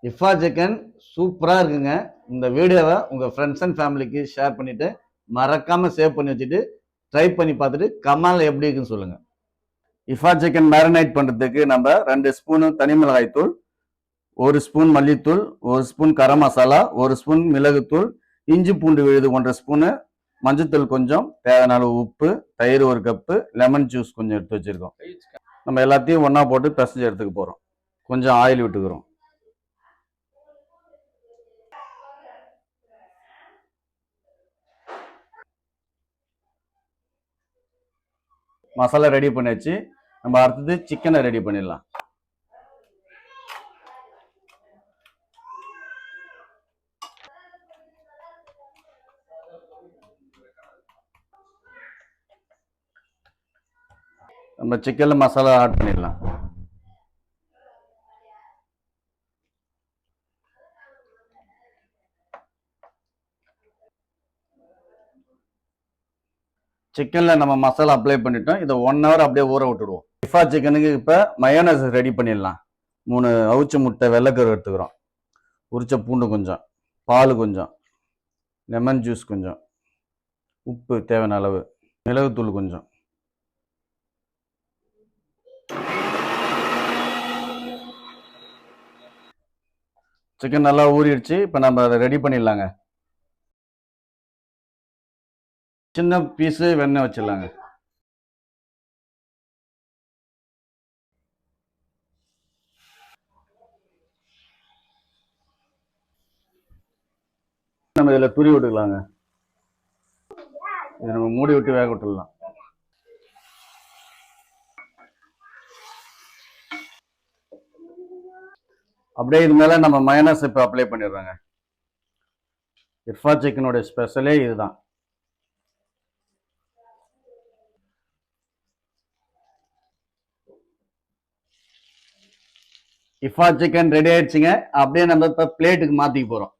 இஃபா chicken சூப்பராக இருக்குங்க. இந்த வீடியோவை உங்கள் ஃப்ரெண்ட்ஸ் அண்ட் ஃபேமிலிக்கு ஷேர் பண்ணிவிட்டு மறக்காமல் சேவ் பண்ணி வச்சுட்டு ட்ரை பண்ணி பார்த்துட்டு கமால் எப்படி இருக்குன்னு சொல்லுங்கள். இஃபா சிக்கன் மேரினேட் பண்ணுறதுக்கு நம்ம 2 ஸ்பூனு தனி மிளகாய் தூள், 1 ஸ்பூன் மல்லித்தூள், 1 ஸ்பூன் கரம் மசாலா, 1 ஸ்பூன் மிளகுத்தூள், இஞ்சி பூண்டு விழுது 1 ஸ்பூனு, மஞ்சத்தூள் கொஞ்சம், தேவையான அளவு உப்பு, தயிர் 1 கப்பு, லெமன் ஜூஸ் கொஞ்சம் எடுத்து வச்சுருக்கோம். நம்ம எல்லாத்தையும் ஒன்றா போட்டு பிசைஞ்சு எடுத்துக்க போகிறோம். கொஞ்சம் ஆயில் விட்டுக்கிறோம். மசாலா ரெடி பண்ணியாச்சு. நம்ம அடுத்தது சிக்கனை ரெடி பண்ணிடலாம். நம்ம சிக்கன்ல மசாலா ஆட் பண்ணிடலாம். சிக்கன்ல நம்ம மசாலா அப்ளை பண்ணிட்டோம். இதை 1 hour அப்படியே ஊற விட்டுடுவோம். இஃபா சிக்கனுக்கு இப்போ மயோனஸ் ரெடி பண்ணிடலாம். 3 அவிச்ச முட்டை வெள்ளைக்கரு எடுத்துக்கிறோம், உரிச்ச பூண்டு கொஞ்சம், பால் கொஞ்சம், லெமன் ஜூஸ் கொஞ்சம், உப்பு தேவையான அளவு, மிளகுத்தூள் கொஞ்சம். சிக்கன் நல்லா ஊறிடுச்சு. இப்போ நம்ம அதை ரெடி பண்ணிடலாங்க. சின்ன பீஸு வெண்ணெய் வச்சிடலாங்க. நம்ம இதில் துரி விட்டுக்கலாங்க. இதை நம்ம மூடி விட்டு வேக விட்டுடலாம். அப்படியே இது மேலே நம்ம மயோனஸ் இப்போ அப்ளை பண்ணிடுறோங்க. இஃபா சிக்கனோட ஸ்பெஷலே இதுதான். இஃபா சிக்கன் ரெடி ஆயிடுச்சுங்க. அப்படியே நம்ம இப்போ பிளேட்டுக்கு மாற்றிக்க போகிறோம்.